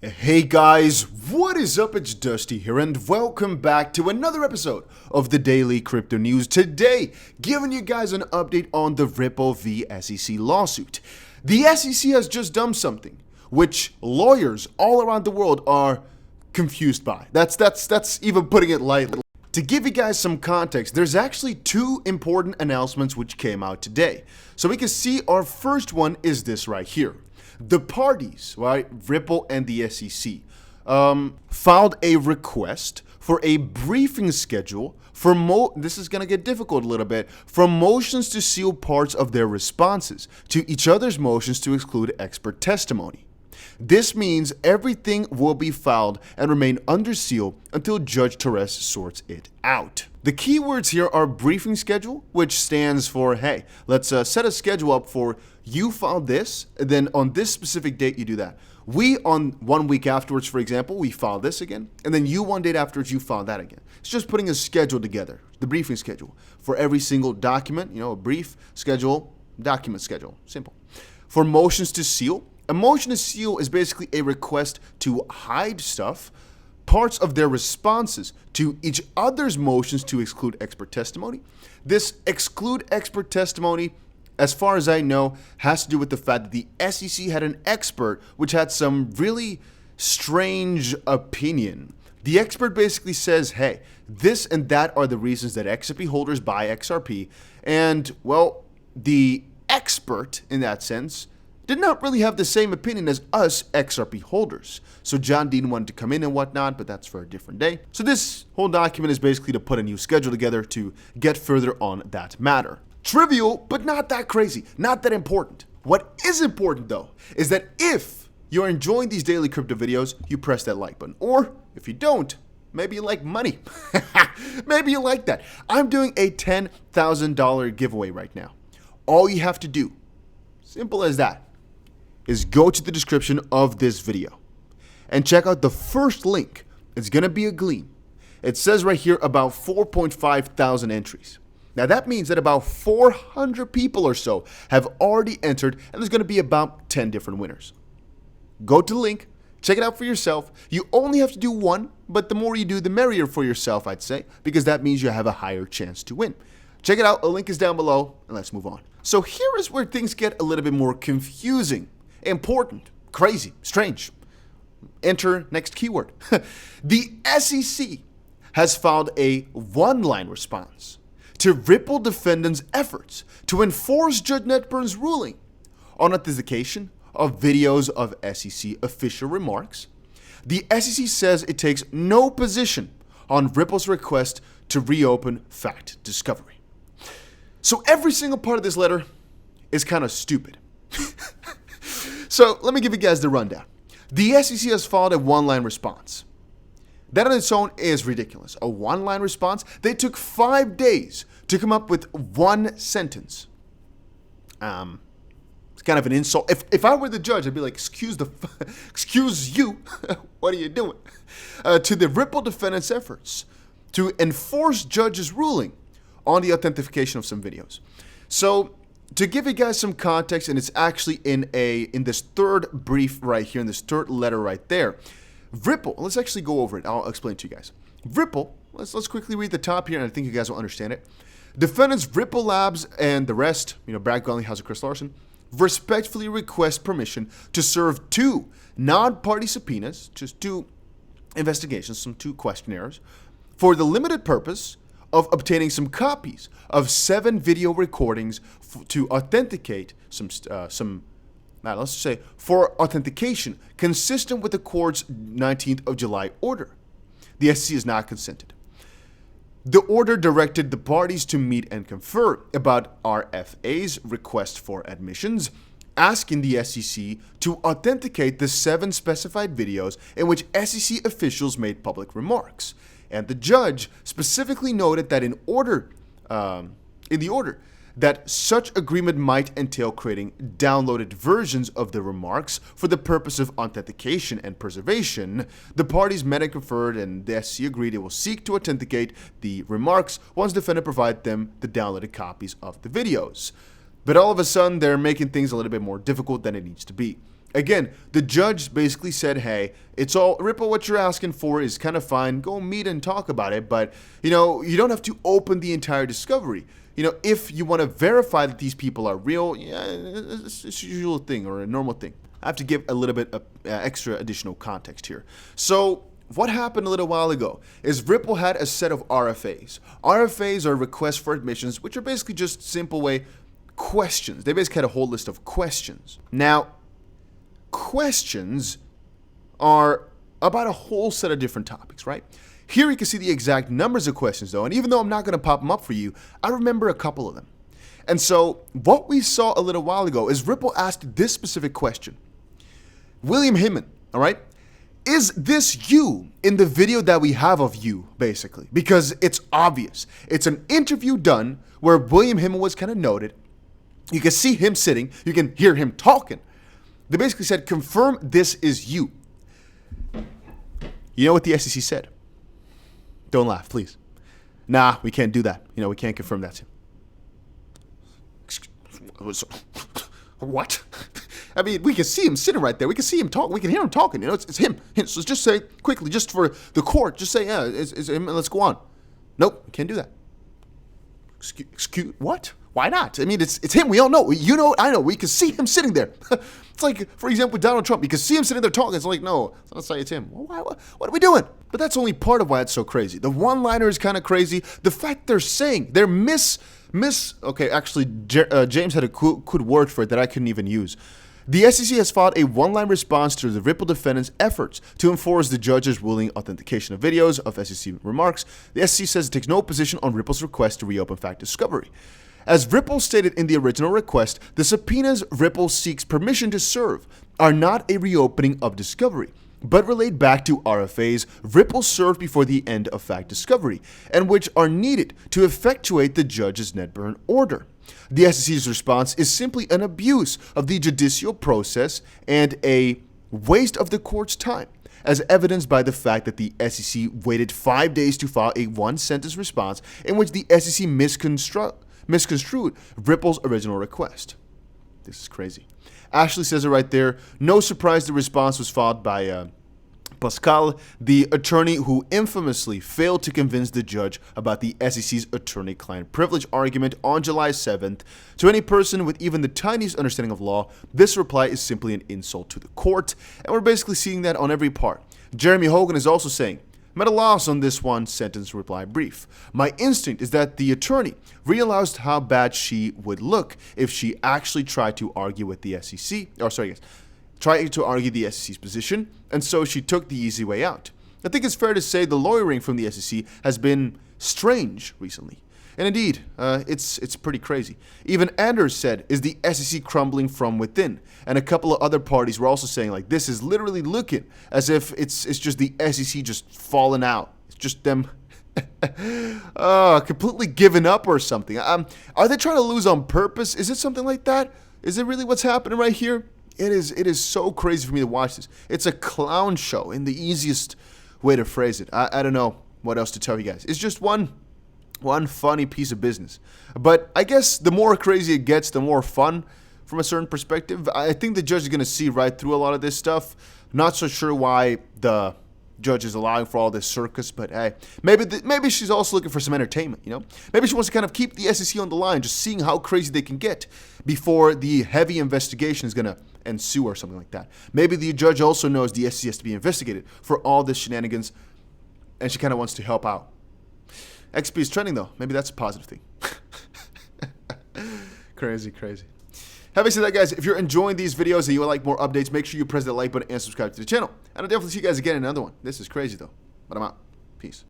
Hey guys, what is up? It's Dusty here and welcome back to another episode of the Daily Crypto News. Today, giving you guys an update on the Ripple v SEC lawsuit. The SEC has just done something which lawyers all around the world are confused by. That's even putting it lightly. To give you guys some context, there's actually two important announcements which came out today. So we can see our first one is this right here. The parties, right, Ripple and the SEC, filed a request for a briefing schedule for this is going to get difficult a little bit, for motions to seal parts of their responses to each other's motions to exclude expert testimony. This means everything will be filed and remain under seal until Judge Torres sorts it out. The keywords here are briefing schedule, which stands for, hey, let's set a schedule up for you filed this, and then on this specific date you do that. We, on 1 week afterwards, for example, we file this again, and then you 1 date afterwards, you file that again. It's just putting a schedule together, the briefing schedule, for every single document, a brief schedule, document schedule, simple. For motions to seal, a motion to seal is basically a request to hide stuff, parts of their responses to each other's motions to exclude expert testimony. This exclude expert testimony, as far as I know, has to do with the fact that the SEC had an expert which had some really strange opinion. The expert basically says, hey, this and that are the reasons that XRP holders buy XRP. And, well, the expert, in that sense, did not really have the same opinion as us XRP holders. So John Dean wanted to come in and whatnot, but that's for a different day. So this whole document is basically to put a new schedule together to get further on that matter. Trivial, but not that crazy, not that important. What is important though, is that if you're enjoying these daily crypto videos, you press that like button. Or if you don't, maybe you like money. Maybe you like that. I'm doing a $10,000 giveaway right now. All you have to do, simple as that, is go to the description of this video and check out the first link. It's going to be a gleam. It says right here about 4.5 thousand entries. Now that means that about 400 people or so have already entered, and there's going to be about 10 different winners. Go to the link, check it out for yourself. You only have to do one, but the more you do, the merrier for yourself, I'd say, because that means you have a higher chance to win. Check it out. A link is down below, and let's move on. So here is where things get a little bit more confusing, important, crazy, strange. Enter next keyword. The SEC has filed a one-line response to Ripple defendants' efforts to enforce Judge Netburn's ruling on authentication of videos of SEC official remarks. The SEC says it takes no position on Ripple's request to reopen fact discovery. So every single part of this letter is kind of stupid. So let me give you guys the rundown. The SEC has filed a one-line response. That on its own is ridiculous. A one-line response? They took 5 days to come up with one sentence. It's kind of an insult. If I were the judge, I'd be like, excuse you, what are you doing? To the Ripple defendants' efforts to enforce judge's ruling on the authentication of some videos. So to give you guys some context, and it's actually in this third brief right here, in this third letter right there, Ripple, let's actually go over it. I'll explain to you guys. Ripple, let's quickly read the top here, and I think you guys will understand it. Defendants Ripple Labs and the rest, Brad Gunley, House of Chris Larson, respectfully request permission to serve 2 non-party subpoenas, just 2 investigations, some 2 questionnaires, for the limited purpose of obtaining some copies of 7 video recordings to authenticate let's say, for authentication consistent with the court's 19th of July order. The SEC has not consented. The order directed the parties to meet and confer about RFA's request for admissions, asking the SEC to authenticate the 7 specified videos in which SEC officials made public remarks. And the judge specifically noted that in the order, that such agreement might entail creating downloaded versions of the remarks for the purpose of authentication and preservation. The parties met and conferred, and the SEC agreed it will seek to authenticate the remarks once the defendant provide them the downloaded copies of the videos. But all of a sudden, they're making things a little bit more difficult than it needs to be. Again, the judge basically said, hey, it's all, Ripple, what you're asking for is kind of fine. Go meet and talk about it. But, you don't have to open the entire discovery. If you want to verify that these people are real, yeah, it's a usual thing or a normal thing. I have to give a little bit of extra additional context here. So what happened a little while ago is Ripple had a set of RFAs. RFAs are requests for admissions, which are basically just simple way questions. They basically had a whole list of questions. Now, questions are about a whole set of different topics, right? Here you can see the exact numbers of questions though, and even though I'm not going to pop them up for you, I remember a couple of them. And so what we saw a little while ago is Ripple asked this specific question. William Hinman, all right? Is this you in the video that we have of you, basically? Because it's obvious. It's an interview done where William Hinman was kind of noted. You can see him sitting. You can hear him talking. They basically said, confirm this is you. You know what the SEC said? Don't laugh, please. Nah, we can't do that. We can't confirm that's him. What? I mean, we can see him sitting right there. We can see him talking. We can hear him talking. It's him. So just say quickly, just for the court, just say, yeah, it's him, and let's go on. Nope, we can't do that. Excuse what? Why not? I mean, it's him. We all know. I know. We can see him sitting there. It's like, for example, with Donald Trump. You can see him sitting there talking. It's like, no, let's say it's him. What are we doing? But that's only part of why it's so crazy. The one-liner is kind of crazy. The fact they're okay, actually, James had a good word for it that I couldn't even use. The SEC has filed a one-line response to the Ripple defendants' efforts to enforce the judge's ruling authentication of videos of SEC remarks. The SEC says it takes no position on Ripple's request to reopen fact discovery. As Ripple stated in the original request, the subpoenas Ripple seeks permission to serve are not a reopening of discovery, but relate back to RFAs Ripple served before the end of fact discovery, and which are needed to effectuate the judge's net burn order. The SEC's response is simply an abuse of the judicial process and a waste of the court's time, as evidenced by the fact that the SEC waited 5 days to file a one-sentence response in which the SEC misconstrued Ripple's original request. This is crazy. Ashley says it right there. No surprise the response was filed by Pascal, the attorney who infamously failed to convince the judge about the SEC's attorney-client privilege argument on July 7th. To any person with even the tiniest understanding of law, this reply is simply an insult to the court, and we're basically seeing that on every part. Jeremy Hogan is also saying, I'm at a loss on this one-sentence reply brief. My instinct is that the attorney realized how bad she would look if she actually tried to argue with the SEC, trying to argue the SEC's position, and so she took the easy way out. I think it's fair to say the lawyering from the SEC has been strange recently. And indeed, it's pretty crazy. Even Anders said, is the SEC crumbling from within? And a couple of other parties were also saying, like, this is literally looking as if it's just the SEC just falling out. It's just them completely giving up or something. Are they trying to lose on purpose? Is it something like that? Is it really what's happening right here? It is so crazy for me to watch this. It's a clown show in the easiest way to phrase it. I don't know what else to tell you guys. It's just one funny piece of business. But I guess the more crazy it gets, the more fun from a certain perspective. I think the judge is going to see right through a lot of this stuff. Not so sure why the judge is allowing for all this circus, but hey, maybe she's also looking for some entertainment, Maybe she wants to kind of keep the SEC on the line, just seeing how crazy they can get before the heavy investigation is going to ensue or something like that. Maybe the judge also knows the SEC has to be investigated for all this shenanigans, and she kind of wants to help out. XP is trending though. Maybe that's a positive thing. Crazy. Having said that, guys, if you're enjoying these videos and you would like more updates, make sure you press that like button and subscribe to the channel. And I'll definitely see you guys again in another one. This is crazy though, but I'm out. Peace.